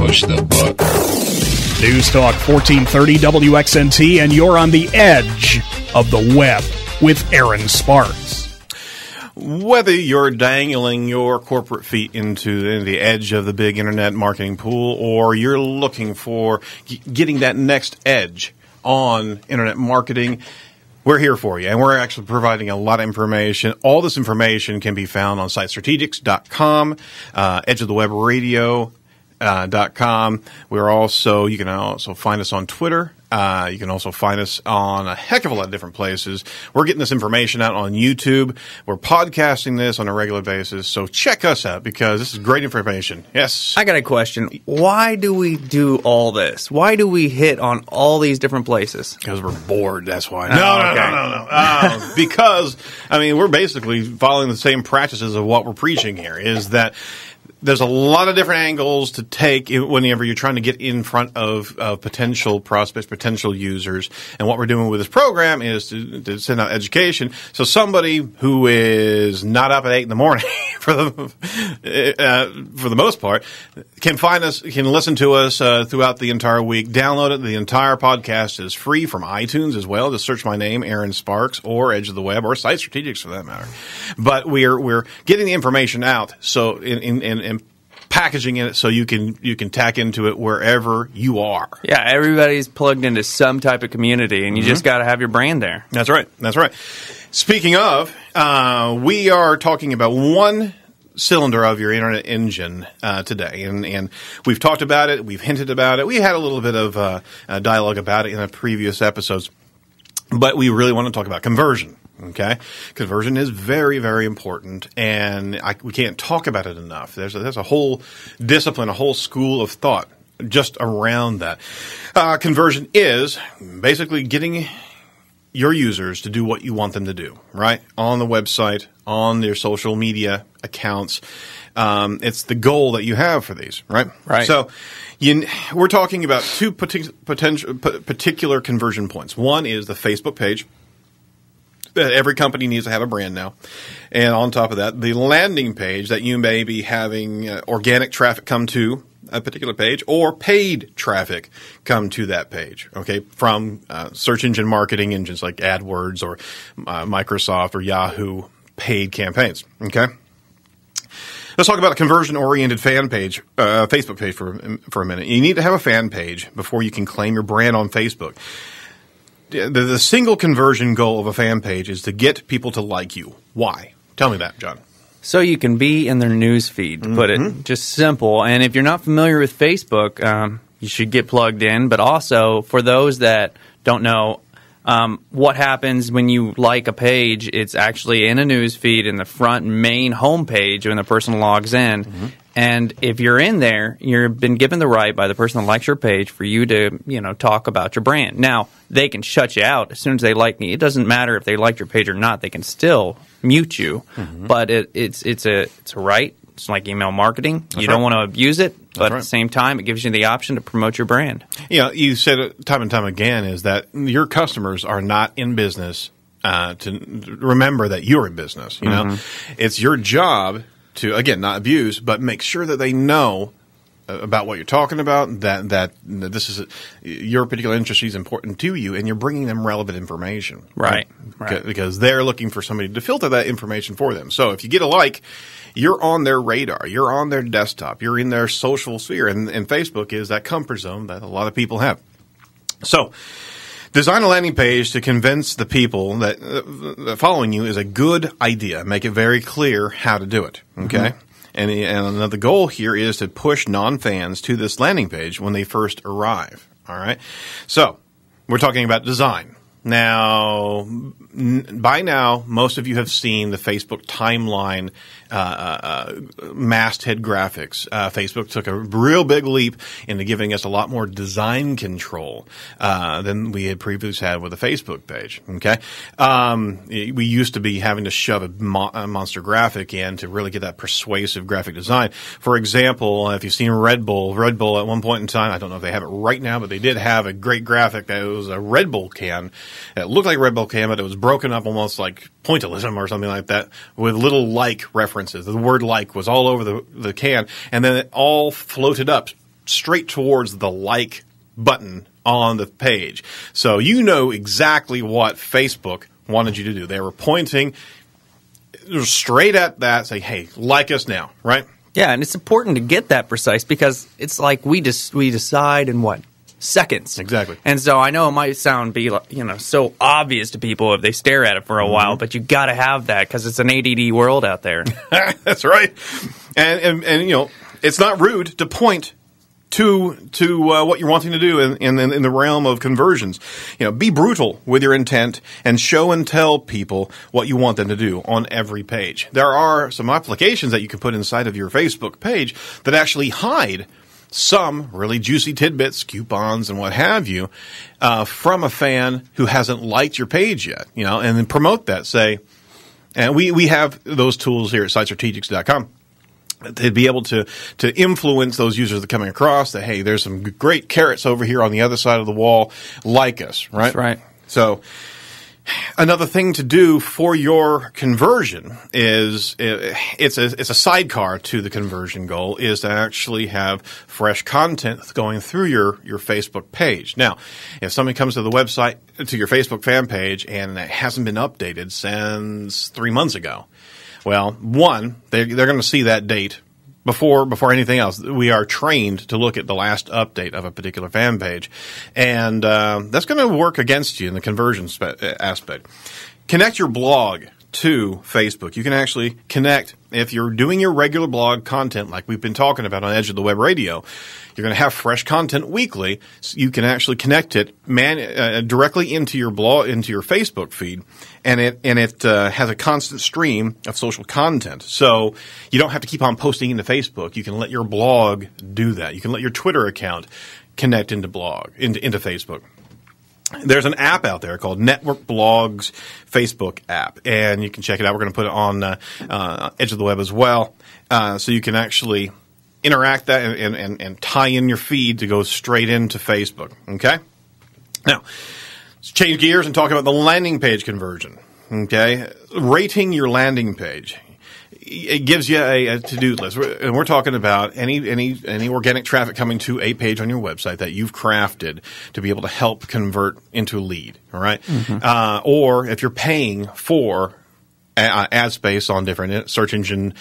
push the button. News Talk 1430 WXNT, and you're on the edge of the web with Aaron Sparks. Whether you're dangling your corporate feet into the edge of the big internet marketing pool, or you're looking for getting that next edge on internet marketing, we're here for you, and we're actually providing a lot of information. All this information can be found on sitestrategics.com, edgeofthewebradio.com. You can also find us on Twitter. You can also find us on a heck of a lot of different places. We're getting this information out on YouTube. We're podcasting this on a regular basis. So check us out because this is great information. Yes. I got a question. Why do we do all this? Why do we hit on all these different places? Because we're bored. That's why. No. Because, we're basically following the same practices of what we're preaching here, is that there's a lot of different angles to take whenever you're trying to get in front of potential prospects, potential users. And what we're doing with this program is to send out education. So somebody who is not up at 8 in the morning for the most part can find us, can listen to us throughout the entire week. Download it. The entire podcast is free from iTunes as well. Just search my name, Aaron Sparks, or Edge of the Web, or Site Strategics for that matter. But we're getting the information out. So in packaging it so you can tack into it wherever you are. Yeah, everybody's plugged into some type of community, and you just got to have your brand there. That's right. Speaking of, we are talking about one cylinder of your internet engine today, and we've talked about it, we've hinted about it, we had a little bit of dialogue about it in the previous episodes, but we really want to talk about conversion. Okay, conversion is very, very important, and we can't talk about it enough. There's a whole discipline, a whole school of thought just around that. Conversion is basically getting your users to do what you want them to do, right? On the website, on their social media accounts. It's the goal that you have for these, right? Right. So we're talking about two particular conversion points. One is the Facebook page. Every company needs to have a brand now. And on top of that, the landing page that you may be having organic traffic come to a particular page, or paid traffic come to that page, okay, from search engine marketing engines like AdWords or Microsoft or Yahoo paid campaigns, okay? Let's talk about a conversion-oriented fan page, Facebook page for a minute. You need to have a fan page before you can claim your brand on Facebook. The single conversion goal of a fan page is to get people to like you. Why? Tell me that, John. So you can be in their news feed, to put it just simple. And if you're not familiar with Facebook, you should get plugged in. But also, for those that don't know, what happens when you like a page, it's actually in a news feed in the front main home page when the person logs in. And if you're in there, you've been given the right by the person that likes your page for you to, talk about your brand. Now, they can shut you out as soon as they like me. It doesn't matter if they like your page or not. They can still mute you. But it's a right. It's like email marketing. That's don't want to abuse it, but at the same time, it gives you the option to promote your brand. You said it time and time again, is that your customers are not in business to remember that you're in business. It's your job to, again, not abuse, but make sure that they know about what you're talking about, that this is your particular interest is important to you, and you're bringing them relevant information. Right. Because they're looking for somebody to filter that information for them. So if you get a like, you're on their radar, you're on their desktop, you're in their social sphere, and Facebook is that comfort zone that a lot of people have. So design a landing page to convince the people that following you is a good idea. Make it very clear how to do it, okay? And another goal here is to push non-fans to this landing page when they first arrive, all right? So we're talking about design. Now, by now, most of you have seen the Facebook timeline masthead graphics. Facebook took a real big leap into giving us a lot more design control than we had previously had with a Facebook page. Okay, we used to be having to shove a monster graphic in to really get that persuasive graphic design. For example, if you've seen Red Bull at one point in time, I don't know if they have it right now, but they did have a great graphic that was a Red Bull can. It looked like a Red Bull can, but it was broken up almost like pointillism or something like that with little like references. The word like was all over the can, and then it all floated up straight towards the like button on the page. So you know exactly what Facebook wanted you to do. They were pointing straight at that, saying, hey, like us now, right? Yeah, and it's important to get that precise because it's like we decide in what? Seconds. Exactly. And so I know it might sound so obvious to people if they stare at it for a while, but you got to have that because it's an ADD world out there. That's right. And it's not rude to point to what you're wanting to do in the realm of conversions. Be brutal with your intent and show and tell people what you want them to do on every page. There are some applications that you can put inside of your Facebook page that actually hide some really juicy tidbits, coupons, and what have you, from a fan who hasn't liked your page yet, and then promote that. Say, and we have those tools here at sitestrategics.com to be able to influence those users that are coming across that, hey, there's some great carrots over here on the other side of the wall, like us, right? That's right. So another thing to do for your conversion is it's a sidecar to the conversion goal is to actually have fresh content going through your Facebook page. Now, if somebody comes to the website, to your Facebook fan page, and it hasn't been updated since 3 months ago, well, one, they're going to see that date before anything else. We are trained to look at the last update of a particular fan page, and that's going to work against you in the conversion aspect. Connect your blog to Facebook. You can actually connect, if you're doing your regular blog content like we've been talking about on Edge of the Web Radio, you're going to have fresh content weekly, so you can actually connect it directly into your blog, into your Facebook feed, and it has a constant stream of social content. So you don't have to keep on posting into Facebook. You can let your blog do that. You can let your Twitter account connect into Facebook. There's an app out there called Network Blogs Facebook app, and you can check it out. We're going to put it on Edge of the Web as well, so you can actually interact that and tie in your feed to go straight into Facebook. Okay? Now, let's change gears and talk about the landing page conversion. Okay? Rating your landing page. It gives you a to-do list, and we're talking about any organic traffic coming to a page on your website that you've crafted to be able to help convert into a lead. All right, or if you're paying for ad space on different search engine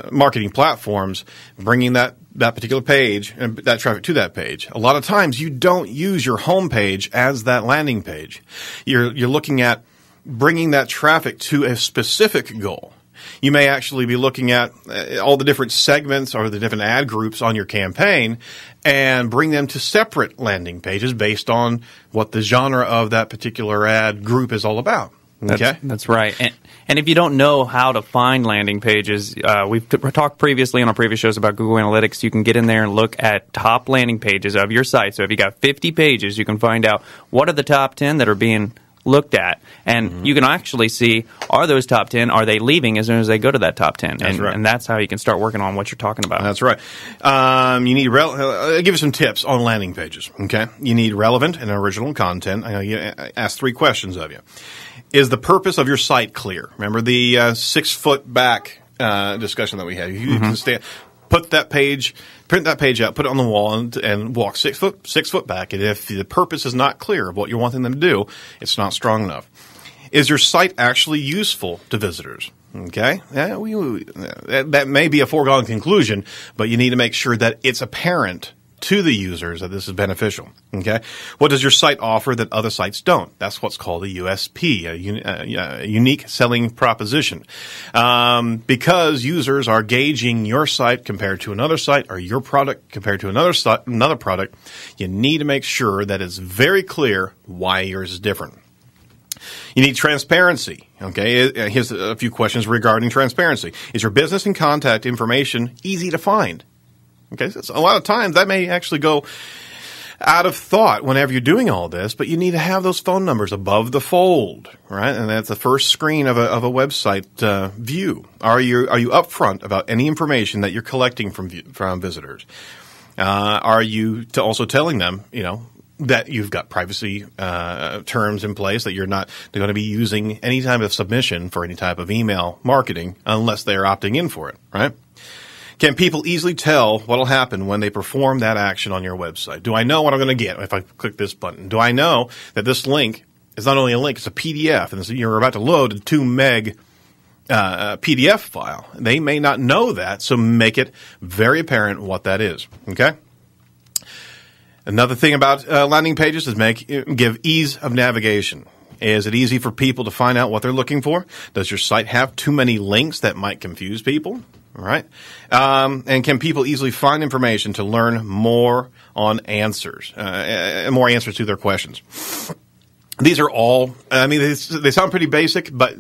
marketing platforms, bringing that particular page and that traffic to that page. A lot of times you don't use your home page as that landing page. You're looking at bringing that traffic to a specific goal. You may actually be looking at all the different segments or the different ad groups on your campaign and bring them to separate landing pages based on what the genre of that particular ad group is all about. Okay? That's right. And if you don't know how to find landing pages, we've talked previously on our previous shows about Google Analytics. You can get in there and look at top landing pages of your site. So if you got 50 pages, you can find out what are the top 10 that are being looked at, and you can actually see, are those top 10, are they leaving as soon as they go to that top 10? That's right. And that's how you can start working on what you're talking about. That's right. You need I'll give you some tips on landing pages. Okay, you need relevant and original content. I ask 3 questions of you. Is the purpose of your site clear? Remember the 6 foot back discussion that we had. You can stand. Print that page out, put it on the wall, and walk 6 foot back. And if the purpose is not clear of what you're wanting them to do, it's not strong enough. Is your site actually useful to visitors? Okay, that may be a foregone conclusion, but you need to make sure that it's apparent to the users that this is beneficial. Okay, what does your site offer that other sites don't? That's what's called a USP, a unique selling proposition. Because users are gauging your site compared to another site, or your product compared to another product, you need to make sure that it's very clear why yours is different. You need transparency. Okay, here's a few questions regarding transparency. Is your business and contact information easy to find? Okay, so a lot of times that may actually go out of thought whenever you're doing all this, but you need to have those phone numbers above the fold, right? And that's the first screen of a website view. Are you upfront about any information that you're collecting from visitors? Are you also telling them, that you've got privacy terms in place, that you're not going to be using any type of submission for any type of email marketing unless they're opting in for it, right? Can people easily tell what will happen when they perform that action on your website? Do I know what I'm going to get if I click this button? Do I know that this link is not only a link, it's a PDF, and you're about to load a 2 meg PDF file? They may not know that, so make it very apparent what that is. Okay? Another thing about landing pages is give ease of navigation. Is it easy for people to find out what they're looking for? Does your site have too many links that might confuse people? All right. And can people easily find information to learn more on answers, more answers to their questions? These are all, I mean, they sound pretty basic, but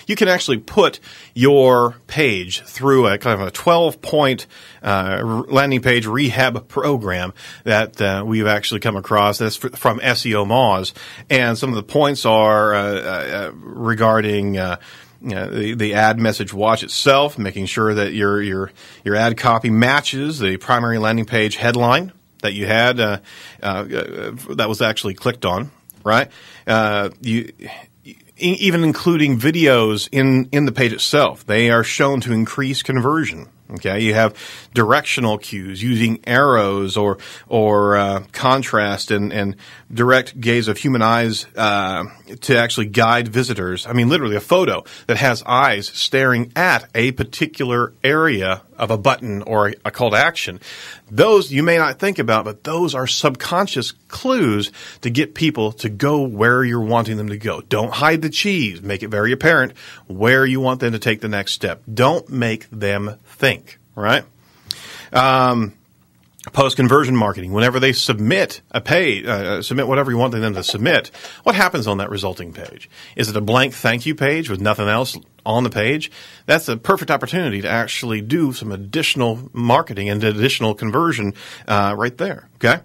you can actually put your page through a kind of a 12-point landing page rehab program that we've actually come across. That's from SEO Moz. And some of the points are regarding the ad message watch itself, making sure that your ad copy matches the primary landing page headline that you had that was actually clicked on. Right? Even including videos in the page itself, they are shown to increase conversion. Okay, you have directional cues using arrows or contrast and direct gaze of human eyes to actually guide visitors. I mean, literally a photo that has eyes staring at a particular area of a button or a call to action. Those you may not think about, but those are subconscious clues to get people to go where you're wanting them to go. Don't hide the cheese. Make it very apparent where you want them to take the next step. Don't make them think, right? Post-conversion marketing, whenever they submit a page, submit whatever you want them to submit, what happens on that resulting page? Is it a blank thank you page with nothing else on the page? That's a perfect opportunity to actually do some additional marketing and additional conversion right there, okay?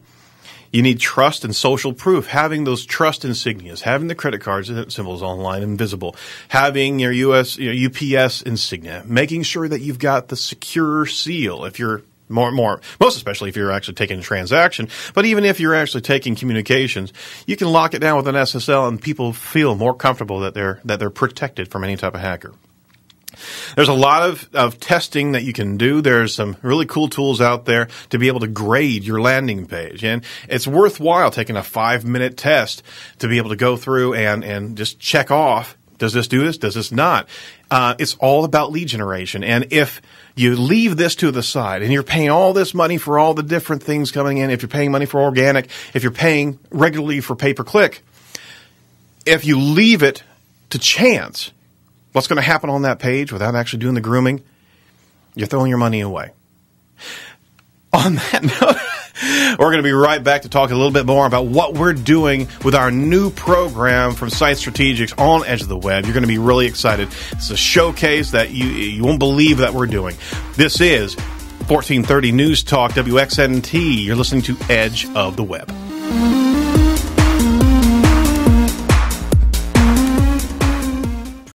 You need trust and social proof, having those trust insignias, having the credit cards symbols online and visible, having your UPS insignia, making sure that you've got the secure seal if you're most especially if you're actually taking a transaction. But even if you're actually taking communications, you can lock it down with an SSL and people feel more comfortable that they're protected from any type of hacker. There's a lot of testing that you can do. There's some really cool tools out there to be able to grade your landing page. And it's worthwhile taking a 5-minute test to be able to go through and just check off, does this do this? Does this not? It's all about lead generation. And if you leave this to the side and you're paying all this money for all the different things coming in, if you're paying money for organic, if you're paying regularly for pay-per-click, if you leave it to chance, what's going to happen on that page without actually doing the grooming? You're throwing your money away. On that note, we're going to be right back to talk a little bit more about what we're doing with our new program from Site Strategics on Edge of the Web. You're going to be really excited. It's a showcase that you won't believe that we're doing. This is 1430 News Talk WXNT. You're listening to Edge of the Web.